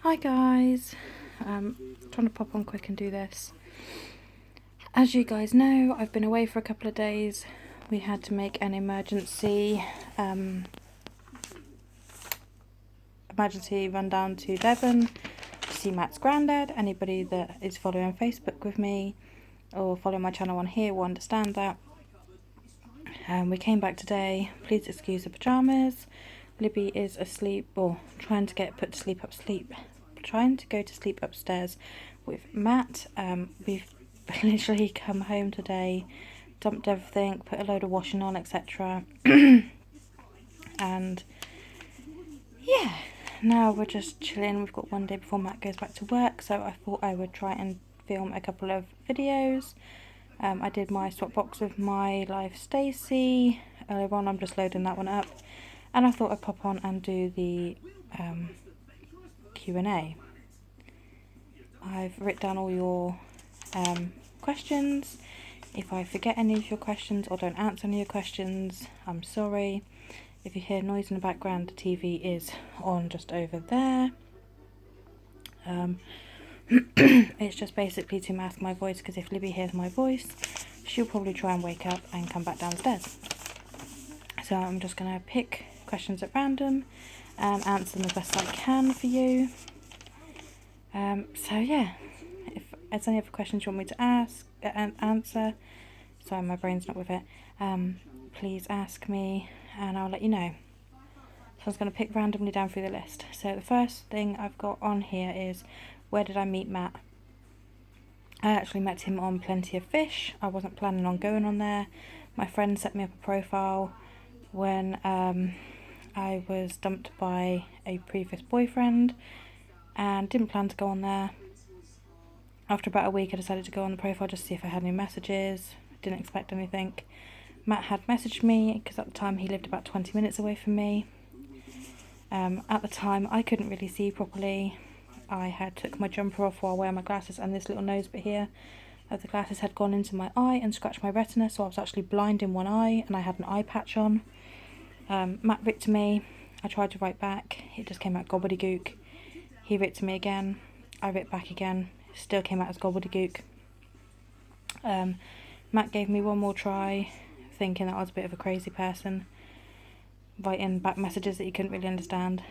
Hi guys, trying to pop on quick and do this. As you guys know, I've been away for a couple of days. We had to make an emergency run down to Devon to see Matt's granddad. Anybody that is following Facebook with me or following my channel on here will understand that. We came back today. Please excuse the pyjamas. Libby is asleep, or trying to get put to sleep trying to go to sleep upstairs with Matt. We've literally come home today, dumped everything, put a load of washing on, etc. And yeah, now we're just chilling. We've got one day before Matt goes back to work, so I thought I would try and film a couple of videos. I did my swap box with My Life Stacey earlier on. I'm just loading that one up, and I thought I'd pop on and do the Q&A. I've written down all your questions. If I forget any of your questions or don't answer any of your questions, I'm sorry. If you hear noise in the background, the TV is on just over there. It's just basically to mask my voice, because if Libby hears my voice, she'll probably try and wake up and come back downstairs. So I'm just going to pick questions at random and answer them as best I can for you. So yeah, if there's any other questions you want me to ask and answer, sorry my brain's not with it, please ask me and I'll let you know. So I was going to pick randomly down through the list. So the first thing I've got on here is, where did I meet Matt? I actually met him on Plenty of Fish. I wasn't planning on going on there. My friend set me up a profile when I was dumped by a previous boyfriend and didn't plan to go on there. After about a week I decided to go on the profile just to see if I had any messages. Didn't expect anything. Matt had messaged me because at the time he lived about 20 minutes away from me. At the time I couldn't really see properly. I had took my jumper off while wearing my glasses, and this little nose bit here of the glasses had gone into my eye and scratched my retina, so I was actually blind in one eye and I had an eye patch on. Matt wrote to me. I tried to write back. It just came out gobbledygook. He wrote to me again. I wrote back again. It still came out as gobbledygook. Matt gave me one more try, thinking that I was a bit of a crazy person, writing back messages that he couldn't really understand.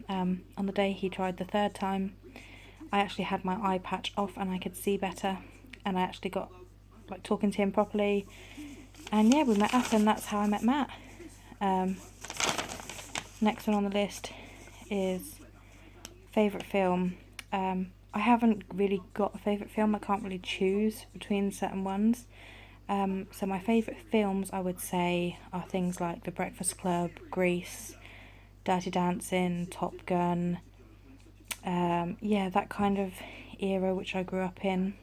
On the day he tried the third time, I actually had my eye patch off and I could see better, and I actually got like talking to him properly, and yeah, we met up and that's how I met Matt. Next one on the list is favourite film. I haven't really got a favourite film. I can't really choose between certain ones. So my favourite films, I would say, are things like The Breakfast Club, Grease, Dirty Dancing, Top Gun. Yeah, that kind of era which I grew up in.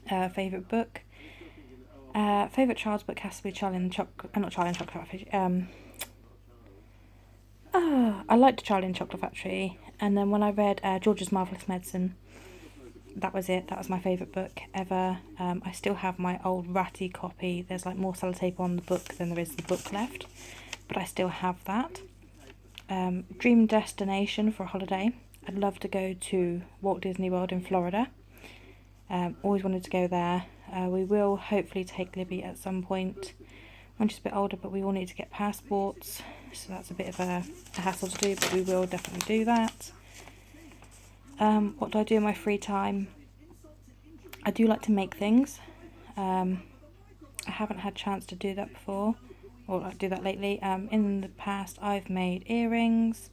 Favourite book. Favourite child's book has to be Charlie and the not Charlie and the Chocolate Factory. I liked Charlie and the Chocolate Factory, and then when I read George's Marvellous Medicine, that was it. That was my favourite book ever. I still have my old ratty copy. There's like more sellotape on the book than there is the book left, but I still have that. Dream destination for a holiday. I'd love to go to Walt Disney World in Florida. Always wanted to go there. We will hopefully take Libby at some point when she's a bit older, but we will need to get passports, so that's a bit of a hassle to do, but we will definitely do that. What do I do in my free time? I do like to make things. I haven't had a chance to do that before, or like do that lately. In the past I've made earrings,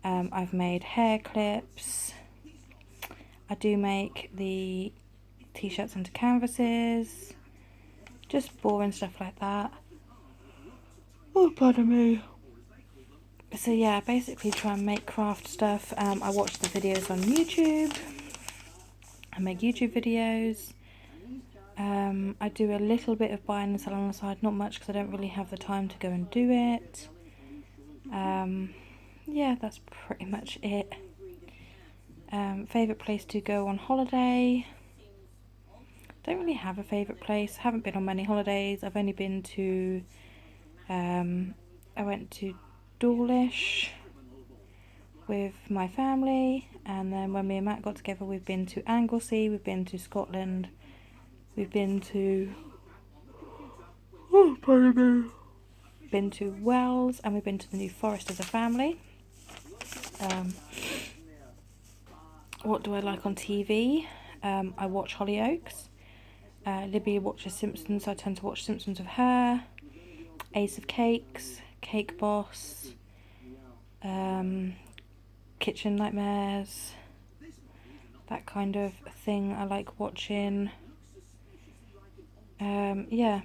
I've made hair clips, I do make the t-shirts into canvases, just boring stuff like that. Oh, pardon me. So yeah, basically try and make craft stuff. I watch the videos on YouTube. I make YouTube videos. I do a little bit of buying and selling on the side, not much because I don't really have the time to go and do it. Yeah, that's pretty much it. Favourite place to go on holiday? Don't really have a favourite place. I haven't been on many holidays. I've only been to, I went to Dawlish with my family, and then when me and Matt got together, we've been to Anglesey, we've been to Scotland, we've been to Wales, and we've been to the New Forest as a family. What do I like on TV? I watch Hollyoaks. Libby watches Simpsons, so I tend to watch Simpsons with her. Ace of Cakes, Cake Boss, Kitchen Nightmares, that kind of thing I like watching. Yeah.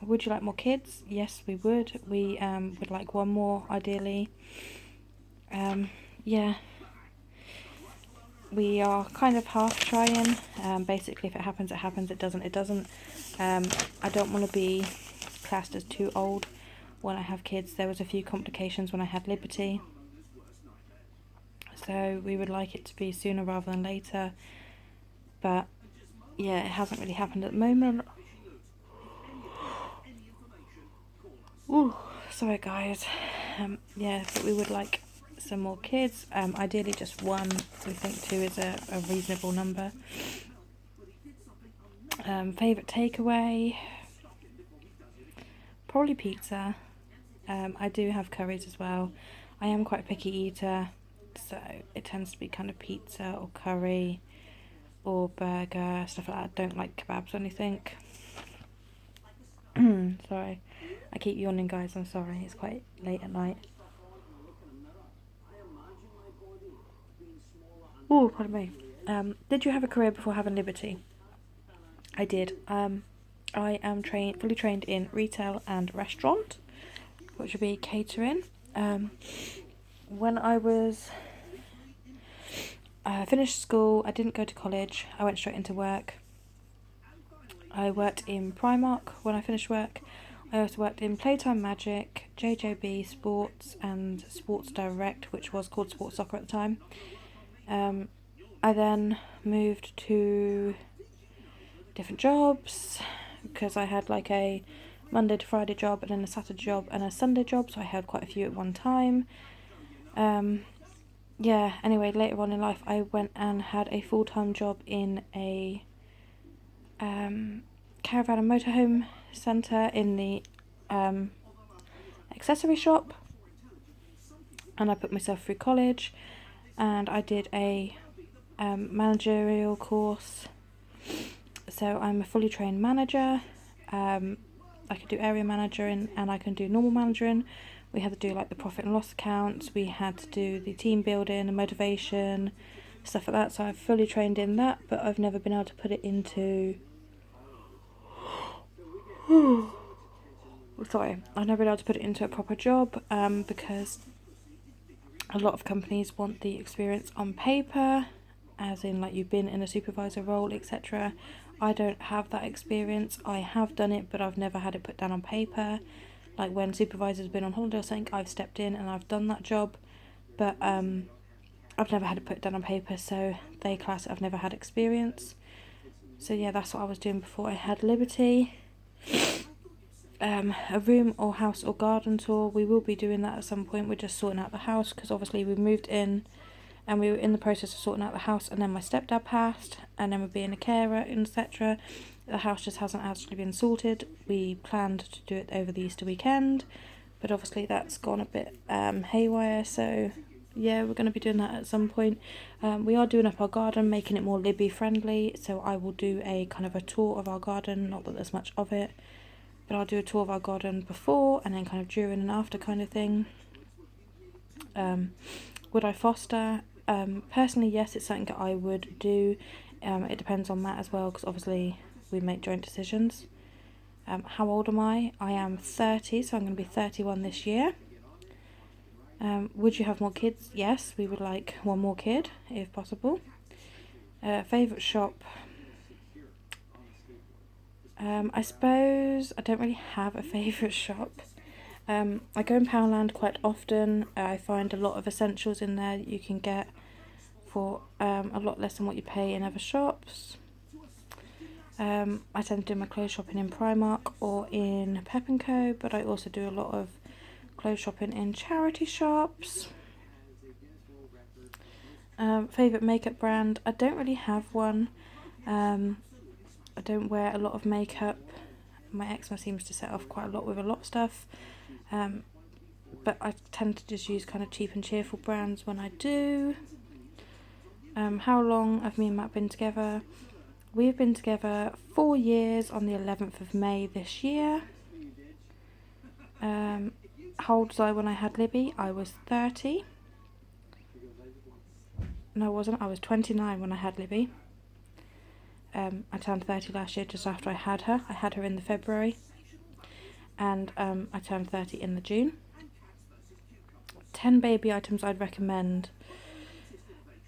Would you like more kids? Yes, we would. We would like one more, ideally. Yeah. We are kind of half trying. Basically, if it happens, it happens. It doesn't, it doesn't. I don't want to be classed as too old when I have kids. There was a few complications when I had Liberty. So we would like it to be sooner rather than later. But yeah, it hasn't really happened at the moment. Ooh, sorry guys. Yeah, but we would like some more kids. Ideally just one. We think two is a reasonable number. Favourite takeaway? Probably pizza. I do have curries as well. I am quite a picky eater, so it tends to be kind of pizza or curry or burger, stuff like that. I don't like kebabs or anything. Sorry. I keep yawning, guys. I'm sorry. It's quite late at night. Oh, pardon me. Did you have a career before having Liberty? I did. I am fully trained in retail and restaurant, which would be catering. When I was finished school, I didn't go to college. I went straight into work. I worked in Primark when I finished work. I also worked in Playtime Magic, JJB Sports, and Sports Direct, which was called Sports Soccer at the time. I then moved to different jobs because I had like a Monday to Friday job and then a Saturday job and a Sunday job, so I had quite a few at one time. Yeah, anyway, later on in life I went and had a full-time job in a caravan and motorhome centre in the accessory shop, and I put myself through college and I did a managerial course, so I'm a fully trained manager. I can do area managering and I can do normal managering. We had to do like the profit and loss accounts, we had to do the team building and motivation, stuff like that, so I've fully trained in that, but I've never been able to put it into I've never been able to put it into a proper job because a lot of companies want the experience on paper, as in like you've been in a supervisor role, etc. I don't have that experience. I have done it, but I've never had it put down on paper. Like when supervisors have been on holiday or something, I've stepped in and I've done that job, but I've never had it put down on paper, so they class it I've never had experience. So yeah, that's what I was doing before I had Liberty. A room or house or garden tour, we will be doing that at some point. We're just sorting out the house because obviously we moved in and we were in the process of sorting out the house, and then my stepdad passed, and then we're being a carer, etc. The house just hasn't actually been sorted. We planned to do it over the Easter weekend, but obviously that's gone a bit haywire, so yeah, we're going to be doing that at some point. We are doing up our garden, making it more Libby friendly, so I will do a kind of a tour of our garden, not that there's much of it, but I'll do a tour of our garden before and then kind of during and after kind of thing. Would I foster? Personally, yes, it's something that I would do. It depends on Matt as well, because obviously we make joint decisions. How old am I? I am 30, so I'm going to be 31 this year. Would you have more kids? Yes, we would like one more kid, if possible. Favourite shop? I suppose I don't really have a favourite shop. I go in Poundland quite often. I find a lot of essentials in there that you can get for a lot less than what you pay in other shops. I tend to do my clothes shopping in Primark or in Pep & Co, but I also do a lot of clothes shopping in charity shops. Favourite makeup brand? I don't really have one. I don't wear a lot of makeup. My eczema seems to set off quite a lot with a lot of stuff. But I tend to just use kind of cheap and cheerful brands when I do. How long have me and Matt been together? We've been together 4 years on the 11th of May this year. How old was I when I had Libby? I was 30. No, I wasn't. I was 29 when I had Libby. I turned 30 last year just after I had her. I had her in the February. And I turned 30 in the June. 10 baby items I'd recommend.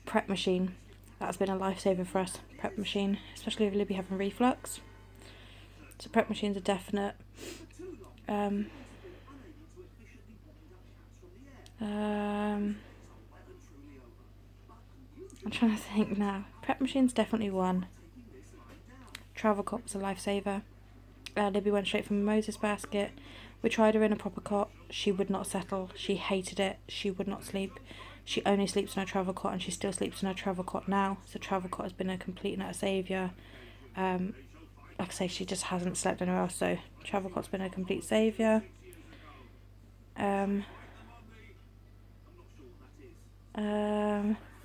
Prep machine. That's been a lifesaver for us. Prep machine, especially with Libby having reflux. So prep machine's a definite. I'm trying to think now. Prep machine's definitely one. Travel cot was a lifesaver. Libby went straight from a Moses basket. We tried her in a proper cot. She would not settle. She hated it. She would not sleep. She only sleeps in her travel cot, and she still sleeps in her travel cot now. So travel cot has been a complete and utter saviour. Like I say, she just hasn't slept anywhere else, so travel cot's been a complete saviour.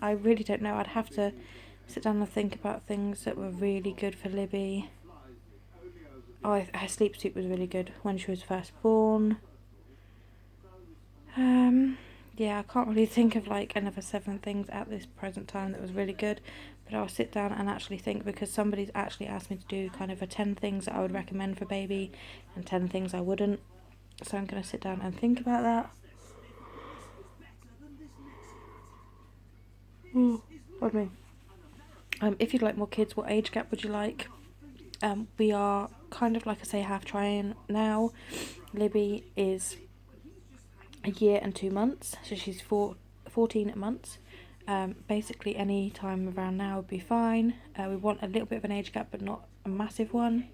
I really don't know. I'd have to sit down and think about things that were really good for Libby. Oh, her sleep suit was really good when she was first born. Yeah, I can't really think of like another 7 things at this present time that was really good, but I'll sit down and actually think, because somebody's actually asked me to do kind of a 10 things that I would recommend for baby and 10 things I wouldn't. So I'm going to sit down and think about that. Pardon me. If you'd like more kids, what age gap would you like? We are kind of, like I say, half trying now. Libby is a year and 2 months, so she's 14 months. Basically any time around now would be fine. We want a little bit of an age gap, but not a massive one.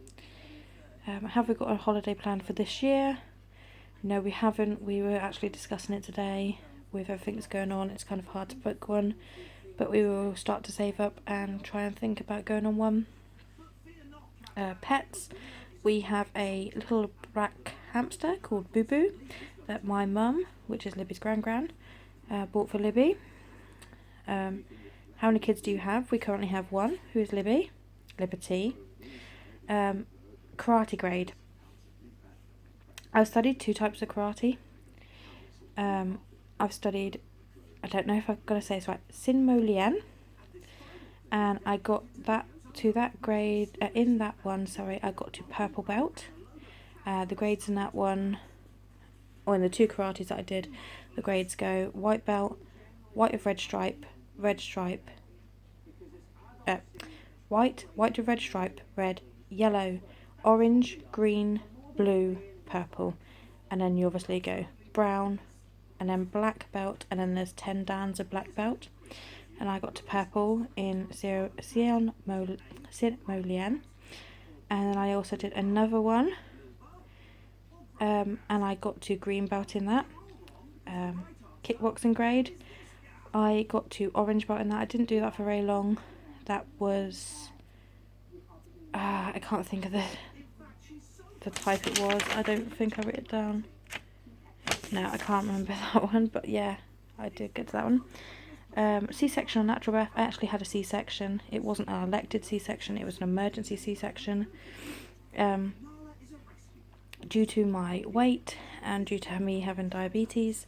Have we got a holiday planned for this year? No, we haven't. We were actually discussing it today. With everything that's going on, it's kind of hard to book one, but we will start to save up and try and think about going on one. Pets, we have a little black hamster called Boo Boo that my mum, which is Libby's gran, bought for Libby. How many kids do you have? We currently have one, who is Libby, Liberty. Karate grade. I've studied 2 types of karate. I've studied, I don't know if I've got to say this right, Sin Mo Lien, and I got that to that grade, in that one, sorry, I got to purple belt. The grades in that one, or in the 2 karates that I did, the grades go white belt, white with red stripe, white with red stripe, red, yellow, orange, green, blue, purple, and then you obviously go brown, and then black belt, and then there's 10 dans of black belt, and I got to purple in Sin Mo Lien, and then I also did another one, and I got to green belt in that. Kickboxing grade, I got to orange belt in that. I didn't do that for very long. That was, I can't think of the type it was. I don't think I wrote it down. No, I can't remember that one, but yeah, I did get to that one. C-section or natural birth. I actually had a C-section. It wasn't an elected C-section, it was an emergency C-section. Due to my weight and due to me having diabetes,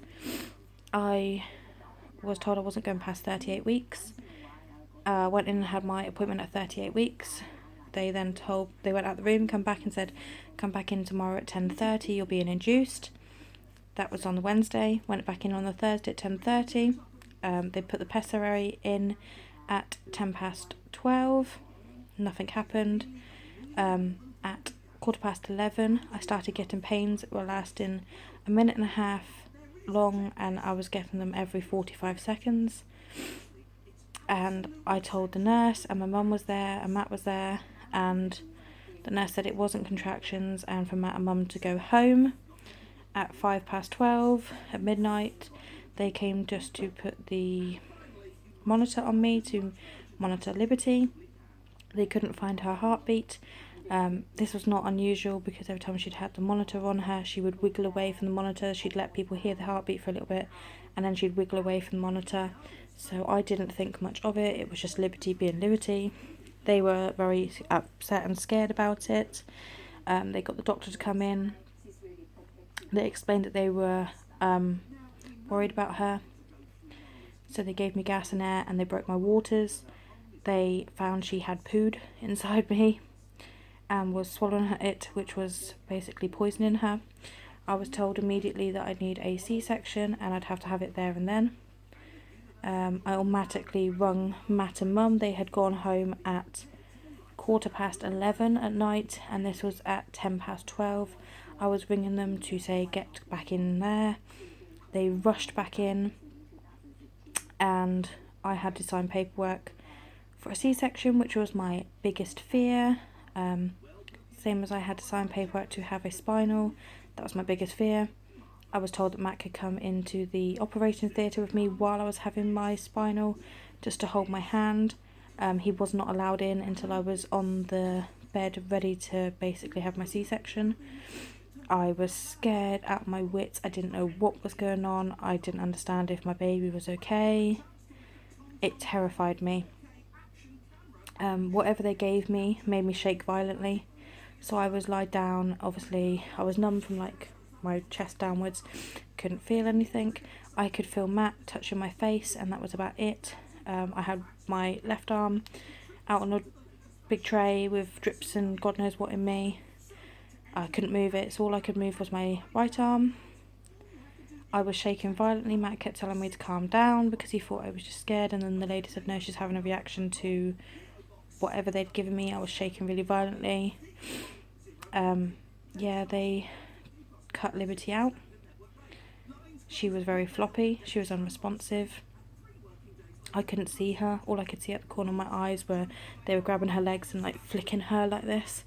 I was told I wasn't going past 38 weeks. Went in and had my appointment at 38 weeks. They then they went out the room, come back and said, come back in tomorrow at 10:30, you'll be induced. That was on the Wednesday. Went back in on the Thursday at 10:30. They put the pessary in at 12:10. Nothing happened. At 11:15, I started getting pains that were lasting a minute and a half long, and I was getting them every 45 seconds. And I told the nurse, and my mum was there, and Matt was there, and the nurse said it wasn't contractions, and for Matt and mum to go home at 12:05 at midnight. They came just to put the monitor on me to monitor Liberty. They couldn't find her heartbeat. This was not unusual because every time she'd had the monitor on her, she would wiggle away from the monitor. She'd let people hear the heartbeat for a little bit, and then she'd wiggle away from the monitor. So I didn't think much of it. It was just Liberty being Liberty. They were very upset and scared about it. They got the doctor to come in. They explained that they were worried about her. So they gave me gas and air, and they broke my waters. They found she had pooed inside me and was swallowing it, which was basically poisoning her. I was told immediately that I'd need a C-section and I'd have to have it there and then. I automatically rung Matt and Mum. They had gone home at 11:15 at night, and this was at 12:10. I was ringing them to say get back in there. They rushed back in, and I had to sign paperwork for a C-section, which was my biggest fear. Same as I had to sign paperwork to have a spinal. That was my biggest fear. I was told that Matt could come into the operating theatre with me while I was having my spinal, just to hold my hand. He was not allowed in until I was on the bed ready to basically have my C-section. I was scared out of my wits. I didn't know what was going on. I didn't understand if my baby was okay. It terrified me. Whatever they gave me made me shake violently. So I was lied down. Obviously, I was numb from like my chest downwards. Couldn't feel anything. I could feel Matt touching my face, and that was about it. I had my left arm out on a big tray with drips and God knows what in me. I couldn't move it, so all I could move was my right arm. I was shaking violently. Matt kept telling me to calm down because he thought I was just scared, and then the lady said no, she's having a reaction to whatever they'd given me. I was shaking really violently. They cut Liberty out. She was very floppy. She was unresponsive. I couldn't see her. All I could see at the corner of my eyes were they were grabbing her legs and like flicking her like this.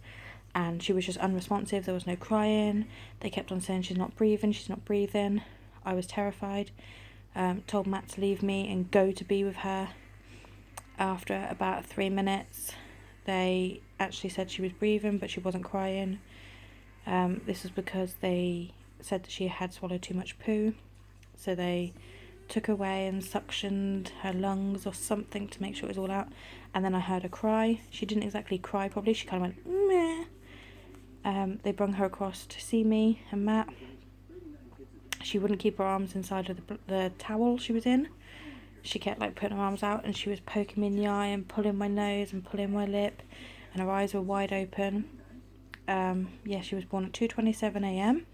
And she was just unresponsive. There was no crying. They kept on saying she's not breathing, she's not breathing. I was terrified. Told Matt to leave me and go to be with her. After about 3 minutes, they actually said she was breathing, but she wasn't crying. This was because they said that she had swallowed too much poo. So they took her away and suctioned her lungs or something to make sure it was all out. And then I heard her cry. She didn't exactly cry properly. She kind of went, meh. They brung her across to see me and Matt. She wouldn't keep her arms inside of the towel she was in. She kept like putting her arms out, and she was poking me in the eye and pulling my nose and pulling my lip, and her eyes were wide open. She was born at 2:27 a.m.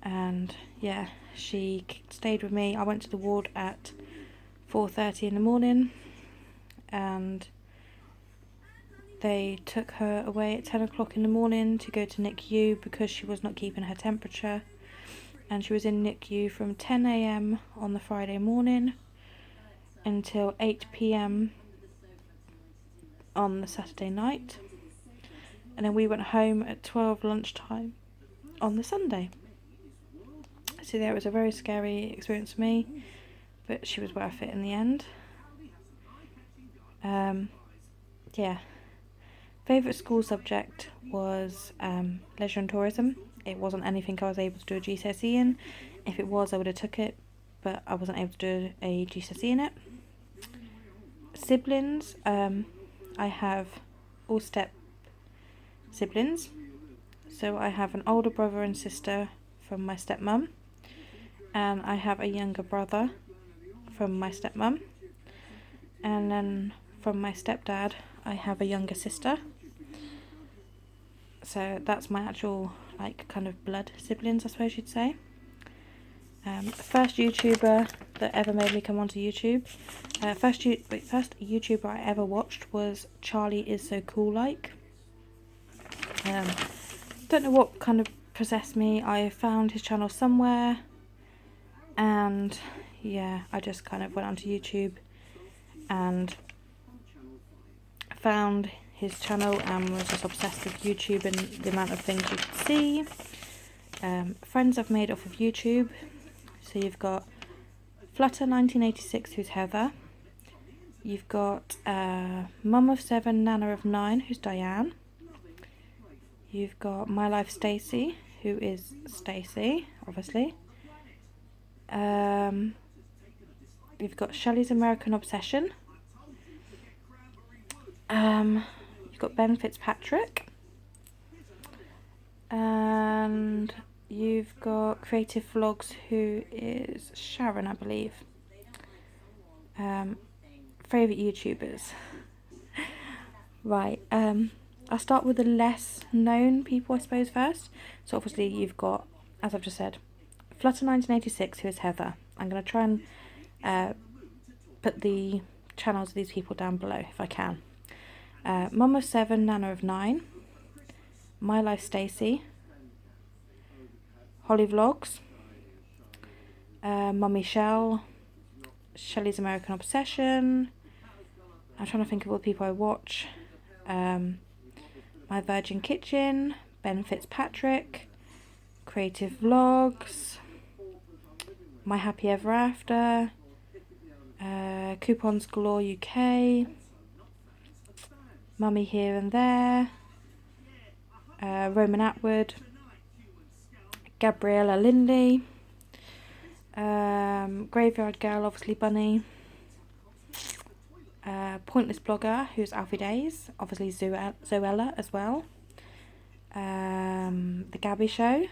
and she stayed with me. I went to the ward at 4:30 in the morning, and they took her away at 10 o'clock in the morning to go to NICU because she was not keeping her temperature. And she was in NICU from 10 a.m. on the Friday morning until 8 p.m. on the Saturday night. And then we went home at 12 lunchtime on the Sunday. So it was a very scary experience for me, but she was worth it in the end. Favourite school subject was leisure and tourism. It wasn't anything I was able to do a GCSE in. If it was, I would have took it, but I wasn't able to do a GCSE in it. Siblings, I have all step siblings. So I have an older brother and sister from my stepmum, and I have a younger brother from my stepmum, and then from my stepdad I have a younger sister. So that's my actual kind of blood siblings, I suppose you'd say. First YouTuber that ever made me come onto YouTube. First YouTuber I ever watched was Charlie Is So Cool Like. Don't know what kind of possessed me. I found his channel somewhere, and I just kind of went onto YouTube and found his channel and was just obsessed with YouTube and the amount of things you could see. Friends I've made off of YouTube. So you've got Flutter 1986, who's Heather. You've got Mum of 7, Nana of 9, who's Diane. You've got My Life Stacey, who is Stacey, obviously. You've got Shelley's American Obsession. You've got Ben Fitzpatrick. And you've got Creative Vlogs, who is Sharon, I believe. Favourite YouTubers. Right, I'll start with the less known people, I suppose, first. So obviously you've got, as I've just said, Flutter 1986, who is Heather. I'm going to try and put the channels of these people down below if I can. Mum of 7, Nana of 9. My Life Stacey. Holly Vlogs. Mummy Shell. Shelley's American Obsession. I'm trying to think of all the people I watch. My Virgin Kitchen. Ben Fitzpatrick. Creative Vlogs. My Happy Ever After. Coupons Galore UK. Mummy Here and There. Roman Atwood. Gabriella Lindy. Graveyard Girl, obviously Bunny. Pointless Blogger, who's Alfie Days, obviously Zoella as well. The Gabby Show.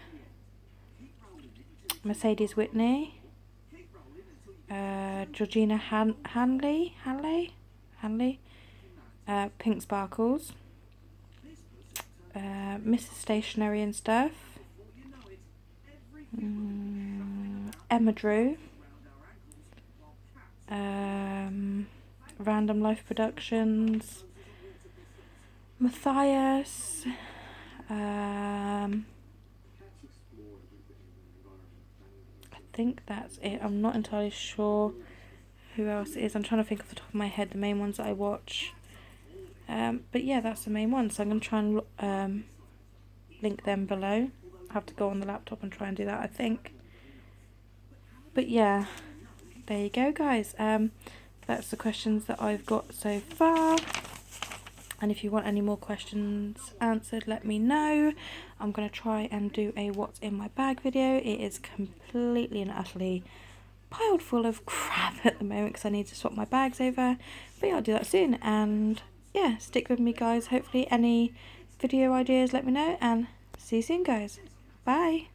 Mercedes Whitney. Georgina Hanley. Pink Sparkles. Mrs. Stationery and Stuff. Emma Drew. Random Life Productions. Matthias. I think that's it. I'm not entirely sure who else it is. I'm trying to think off the top of my head the main ones that I watch. But yeah, that's the main one. So I'm going to try and link them below. I have to go on the laptop and try and do that, I think. But yeah, there you go, guys. That's the questions that I've got so far. And if you want any more questions answered, let me know. I'm going to try and do a what's in my bag video. It is completely and utterly piled full of crap at the moment because I need to swap my bags over. But yeah, I'll do that soon. And yeah, stick with me, guys. Hopefully any video ideas, let me know. And see you soon, guys. Bye.